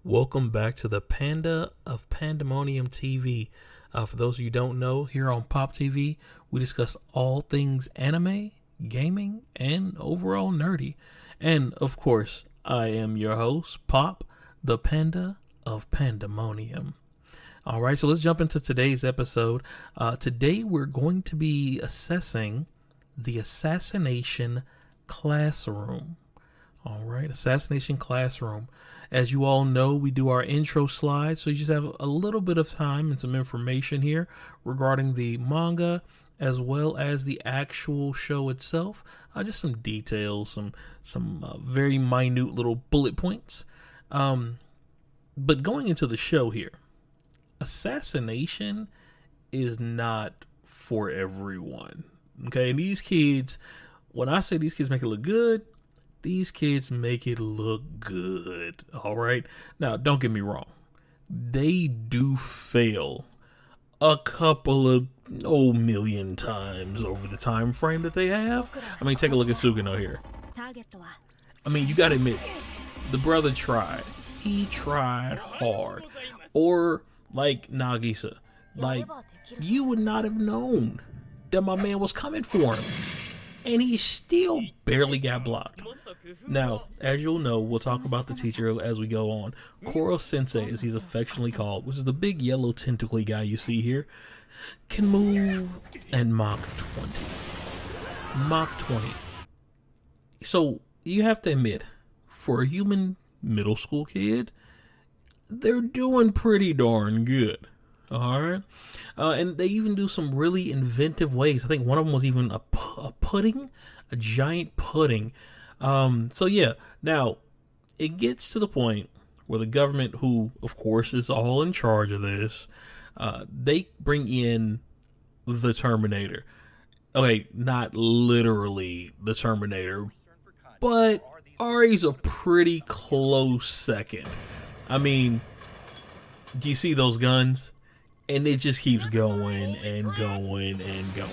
Welcome back to the Panda of Pandemonium TV. For those of you who don't know, here on Pop TV, we discuss all things anime, gaming, and overall nerdy. And of course, I am your host, Pop, the Panda of Pandemonium. All right, so let's jump into today's episode. Today, we're going to be assessing the Assassination Classroom. All right, Assassination Classroom. As you all know, we do our intro slides, so you just have a little bit of time and some information here regarding the manga as well as the actual show itself. Just some details, some very minute little bullet points. But going into the show here, Assassination is not for everyone. Okay, and these kids, when I say these kids make it look good, these kids make it look good. All right. Now, don't get me wrong. They do fail a couple of million times over the time frame that they have. I mean, take a look at Sugino here. I mean, you got to admit, the brother tried. He tried hard. Or like Nagisa, like you would not have known that my man was coming for him. And he still barely got blocked. Now, as you'll know, we'll talk about the teacher as we go on. Koro Sensei, as he's affectionately called, which is the big yellow tentacly guy you see here, can move and Mach 20. Mach 20. So, you have to admit, for a human middle school kid, they're doing pretty darn good. Alright? And they even do some really inventive ways. I think one of them was even a pudding, a giant pudding. So yeah, now it gets to the point where the government, who of course is all in charge of this, they bring in the Terminator. Okay, not literally the Terminator, but Ari's a pretty close second. I mean, do you see those guns? And it just keeps going and going and going.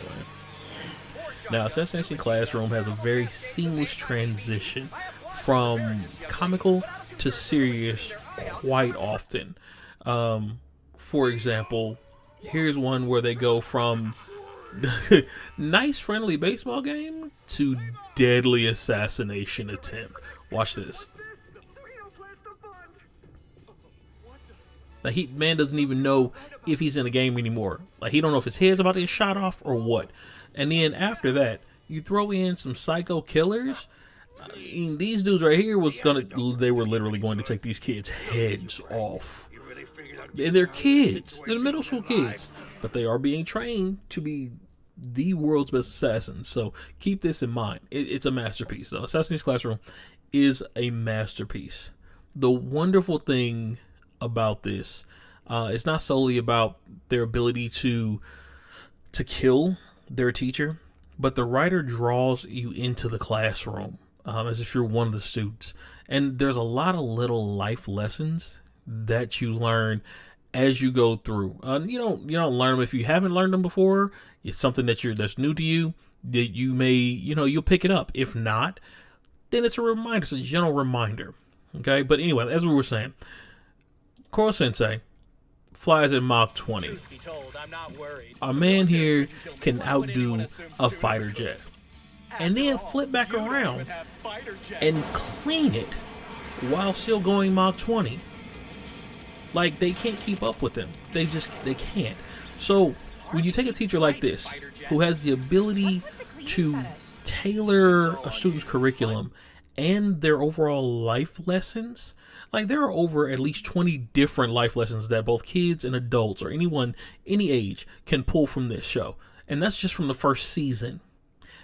Now, Assassination Classroom has a very seamless transition from comical to serious quite often. For example, here's one where they go from nice friendly baseball game to deadly assassination attempt. Watch this. Like man doesn't even know if he's in a game anymore. Like he don't know if his head's about to get shot off or what. And then after that, you throw in some psycho killers. I mean, these dudes right here they were literally going to take these kids' heads off. And they're kids. They're middle school kids. But they are being trained to be the world's best assassins. So keep this in mind. It's a masterpiece, though. Assassination Classroom is a masterpiece. The wonderful thing about this, it's not solely about their ability to kill their teacher, but the writer draws you into the classroom as if you're one of the students, and there's a lot of little life lessons that you learn as you go through. You don't learn them if you haven't learned them before. It's something that's new to you that you may you'll pick it up. If not, then it's a reminder. It's a gentle reminder. Okay, but anyway, as we were saying, Koro Sensei flies at Mach 20. Our man here can outdo a fighter jet. And then flip back around and clean it while still going Mach 20. Like, they can't keep up with him. They can't. So, when you take a teacher like this, who has the ability to tailor a student's curriculum and their overall life lessons, like there are over at least 20 different life lessons that both kids and adults or anyone, any age, can pull from this show. And that's just from the first season.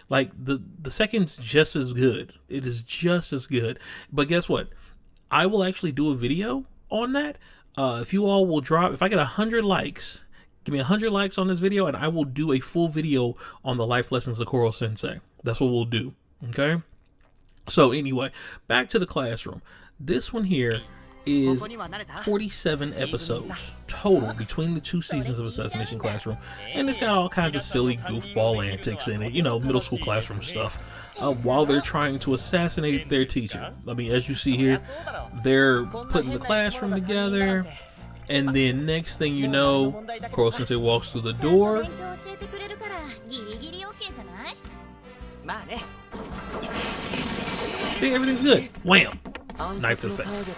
Like the second's just as good. It is just as good. But guess what? I will actually do a video on that. If you all will if I get 100 likes, give me 100 likes on this video and I will do a full video on the life lessons of Koro Sensei. That's what we'll do. Okay? So anyway, back to the classroom. This one here is 47 episodes total between the two seasons of Assassination Classroom. And it's got all kinds of silly goofball antics in it. Middle school classroom stuff. while they're trying to assassinate their teacher. I mean, as you see here, they're putting the classroom together, and then next thing you know, Koro Sensei walks through the door. See, everything's good. Wham! Knife to the face.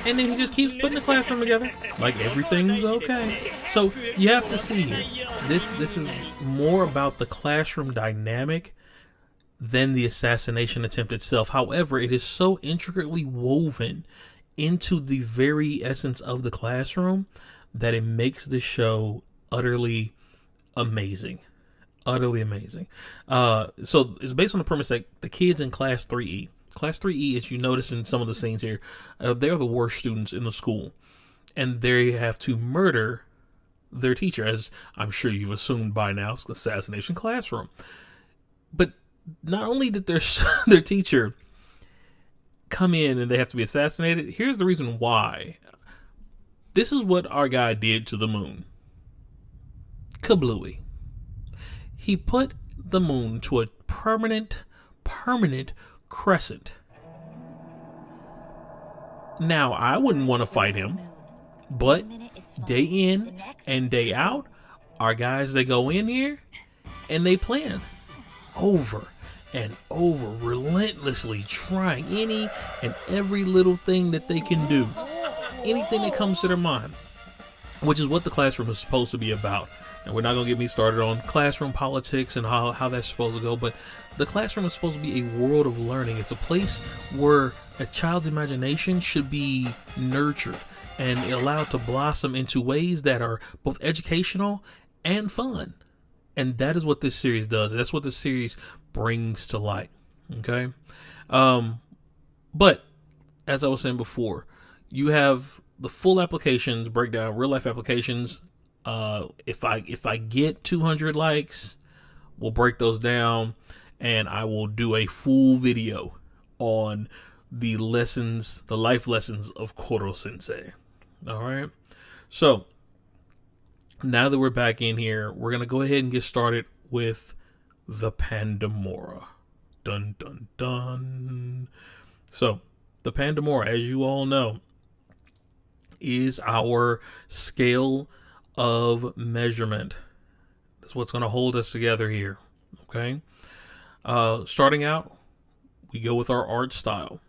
And then he just keeps putting the classroom together like everything's okay. So you have to see here, this is more about the classroom dynamic than the assassination attempt itself. However, it is so intricately woven into the very essence of the classroom that it makes the show utterly amazing. Utterly amazing. So it's based on the premise that the kids in Class 3E. Class 3E, as you notice in some of the scenes here, they're the worst students in the school. And they have to murder their teacher, as I'm sure you've assumed by now. It's the assassination classroom. But not only did their teacher come in and they have to be assassinated, here's the reason why. This is what our guy did to the moon. Kablooey. He put the moon to a permanent crescent. Now, I wouldn't want to fight him, but day in and day out, our guys, they go in here and they plan over and over, relentlessly trying any and every little thing that they can do, anything that comes to their mind, which is what the classroom is supposed to be about. And we're not going to get me started on classroom politics and how that's supposed to go, but the classroom is supposed to be a world of learning. It's a place where a child's imagination should be nurtured and allowed to blossom into ways that are both educational and fun. And that is what this series does. That's what this series brings to light. Okay? But, as I was saying before, you have the full applications, breakdown, real life applications. If I get 200 likes, we'll break those down and I will do a full video on the lessons, the life lessons of Koro Sensei. All right. So now that we're back in here, we're going to go ahead and get started with the Pandemonium. Dun, dun, dun. So the Pandemonium, as you all know, is our scale of measurement. That's what's going to hold us together here. Okay. Starting out, we go with our art style.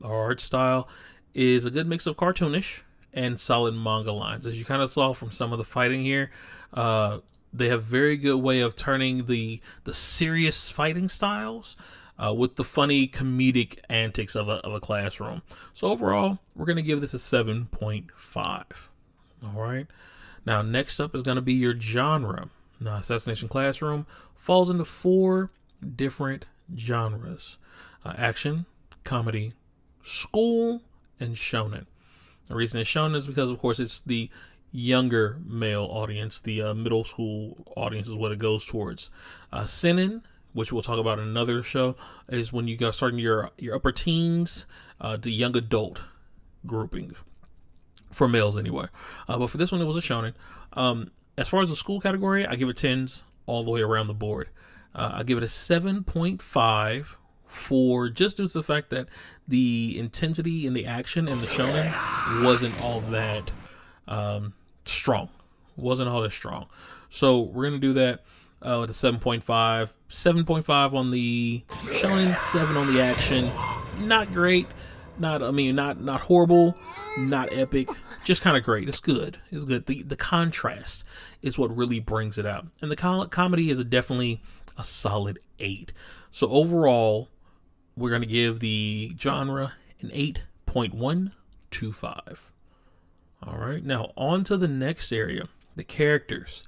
Our art style is a good mix of cartoonish and solid manga lines. As you kind of saw from some of the fighting here, they have very good way of turning the serious fighting styles with the funny comedic antics of a classroom. So overall, we're going to give this a 7.5. All right. Now, next up is going to be your genre. Now, Assassination Classroom falls into 4 different genres. Action, comedy, school, and shonen. The reason it's shonen is because, of course, it's the younger male audience. The middle school audience is what it goes towards. Seinen, which we'll talk about in another show, is when you go starting your upper teens to young adult grouping. For males, anyway. But for this one, it was a shonen. As far as the school category, I give it 10s all the way around the board. I give it a 7.5 for just due to the fact that the intensity in the action in the shonen wasn't all that strong. Wasn't all that strong. So we're going to do that with a 7.5. 7.5 on the shonen, 7 on the action. Not great. Not horrible, not epic, just kind of great. It's good. It's good. The contrast is what really brings it out. And the comedy is definitely a solid 8. So overall, we're going to give the genre an 8.125. All right. Now on to the next area, the characters.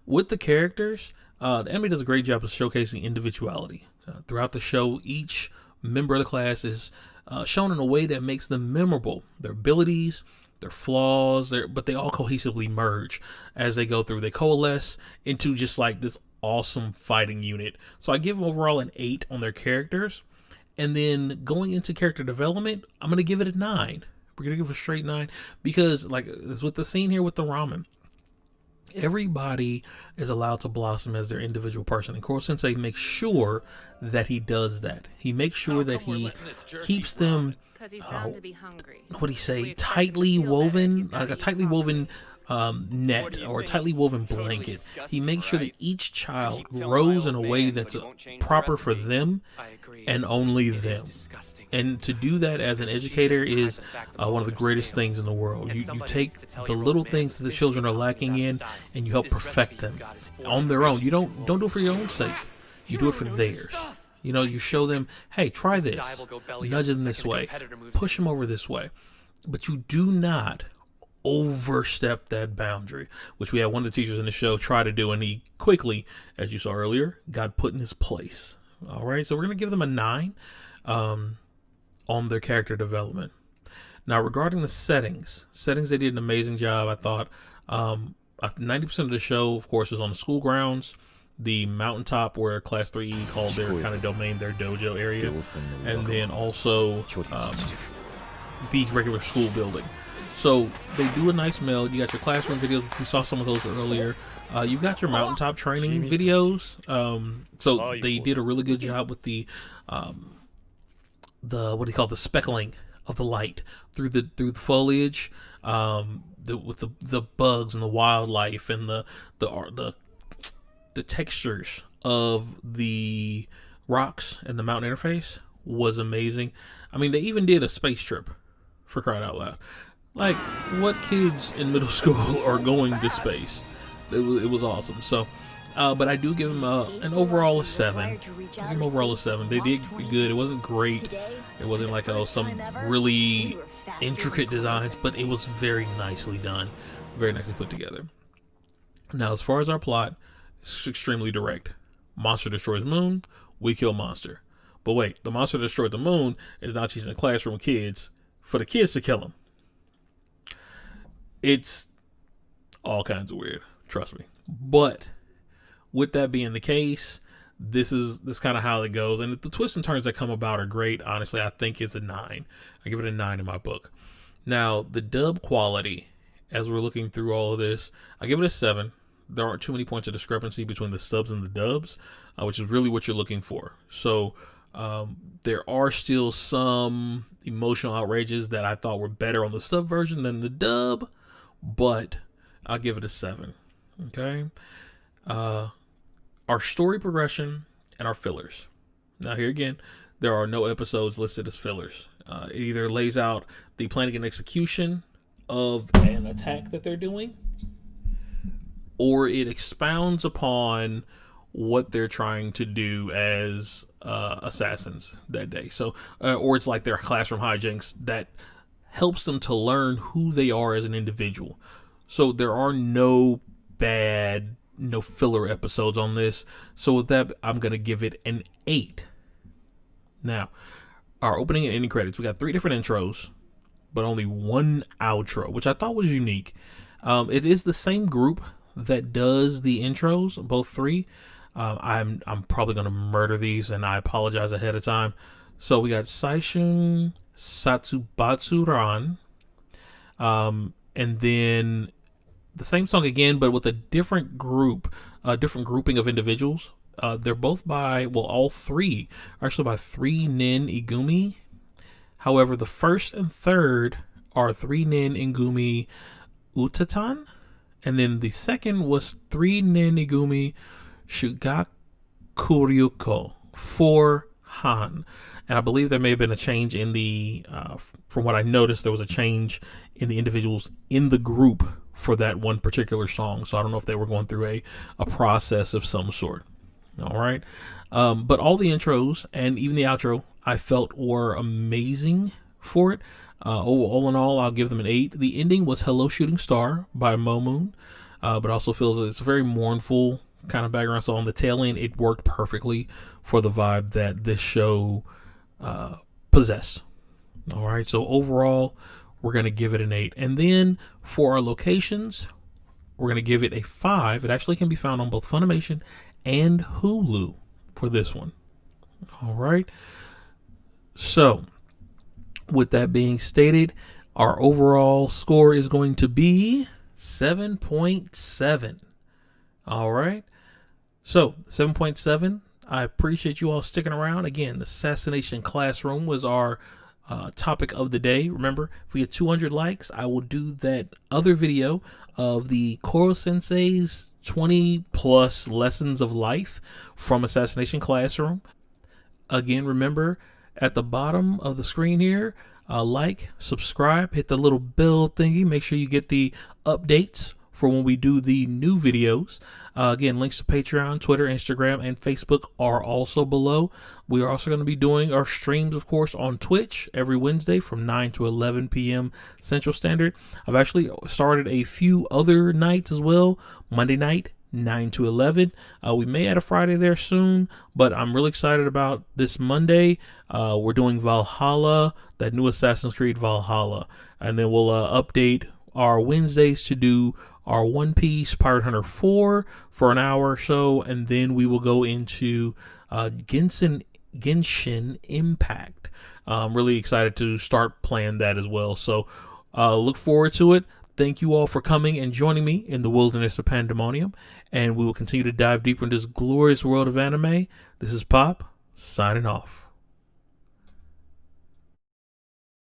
With the characters, the anime does a great job of showcasing individuality. Throughout the show, each member of the class is shown in a way that makes them memorable. Their abilities, their flaws, but they all cohesively merge as they go through. They coalesce into just like this awesome fighting unit. So I give them overall an 8 on their characters. And then going into character development, I'm going to give it a 9. We're going to give it a straight 9 because, like, it's with the scene here with the ramen. Everybody is allowed to blossom as their individual person, and Koro Sensei makes sure that he does that. He makes sure that he keeps them, what do you say, tightly woven, like a tightly woven net or a tightly woven blanket. He makes sure that each child grows in a way that's proper for them and only them. And to do that as an educator is one of the greatest things in the world. You take the little things that the children are lacking in, and you help perfect them on their own. You don't do it for your own sake. You do it for theirs. You know, you show them, hey, try this, nudge them this way, push them over this way. But you do not overstep that boundary, which we had one of the teachers in the show try to do, and he quickly, as you saw earlier, got put in his place. All right, so we're going to give them a 9 on their character development. Now, regarding the settings, they did an amazing job, I thought. 90% of the show, of course, is on the school grounds, the mountaintop where Class 3E called their kind of domain, their dojo area, and then also the regular school building. So they do a nice meld. You got your classroom videos, we saw some of those earlier. You've got your mountaintop training videos. So they did a really good job with the what do you call the speckling of the light through the foliage, with the bugs and the wildlife and the textures of the rocks and the mountain interface was amazing. I mean, they even did a space trip, for crying out loud. Like, what kids in middle school are going to space? It was awesome. So, but I do give them an overall 7. I give them overall a 7. They did good. It wasn't great. It wasn't like some really intricate designs, but it was very nicely done, very nicely put together. Now, as far as our plot, it's extremely direct. Monster destroys moon. We kill monster. But wait, the monster destroyed the moon is now teaching the classroom kids for the kids to kill him. It's all kinds of weird, trust me. But with that being the case, this kind of how it goes. And the twists and turns that come about are great. Honestly, I think it's a 9. I give it a 9 in my book. Now, the dub quality, as we're looking through all of this, I give it a 7. There aren't too many points of discrepancy between the subs and the dubs, which is really what you're looking for. So there are still some emotional outrages that I thought were better on the sub version than the dub, but I'll give it a 7. Okay. Our story progression and our fillers. Now, here again, there are no episodes listed as fillers. It either lays out the planning and execution of an attack that they're doing, or it expounds upon what they're trying to do as assassins that day. So, or it's like their classroom hijinks that helps them to learn who they are as an individual. So there are no filler episodes on this. So with that, I'm going to give it an 8. Now, our opening and ending credits, we got 3 different intros, but only 1 outro, which I thought was unique. It is the same group that does the intros, both 3. I'm probably going to murder these, and I apologize ahead of time. So we got Saishun Satsubatsuran, and then the same song again, but with a different grouping of individuals. They're both all 3 are actually by 3 nin igumi. However, the first and third are 3 nin igumi utatan, and then the second was 3 nin igumi shugakuryuko for Han. And I believe there may have been a change in the, from what I noticed, there was a change in the individuals in the group for that one particular song. So I don't know if they were going through a process of some sort. All right. But all the intros and even the outro I felt were amazing for it. All in all, I'll give them an 8. The ending was Hello Shooting Star by Momoon, but also feels that it's a very mournful kind of background. So on the tail end, it worked perfectly for the vibe that this show possessed. All right. So overall, we're going to give it an 8. And then for our locations, we're going to give it a 5. It actually can be found on both Funimation and Hulu for this one. All right. So with that being stated, our overall score is going to be 7.7. All right. So 7.7. I appreciate you all sticking around. Again, Assassination Classroom was our topic of the day. Remember, if we get 200 likes, I will do that other video of the Koro Sensei's 20 plus lessons of life from Assassination Classroom. Again, remember, at the bottom of the screen here, like, subscribe, hit the little bell thingy. Make sure you get the updates for when we do the new videos. Again, links to Patreon, Twitter, Instagram, and Facebook are also below. We are also going to be doing our streams, of course, on Twitch every Wednesday from 9 to 11 p.m. Central Standard. I've actually started a few other nights as well. Monday night, 9 to 11. We may add a Friday there soon, but I'm really excited about this Monday. We're doing Valhalla, that new Assassin's Creed Valhalla. And then we'll update our Wednesdays to do our One Piece Pirate Hunter 4 for an hour or so, and then we will go into Genshin Impact. I'm really excited to start playing that as well. So look forward to it. Thank you all for coming and joining me in the wilderness of Pandemonium, and we will continue to dive deeper into this glorious world of anime. This is Pop, signing off.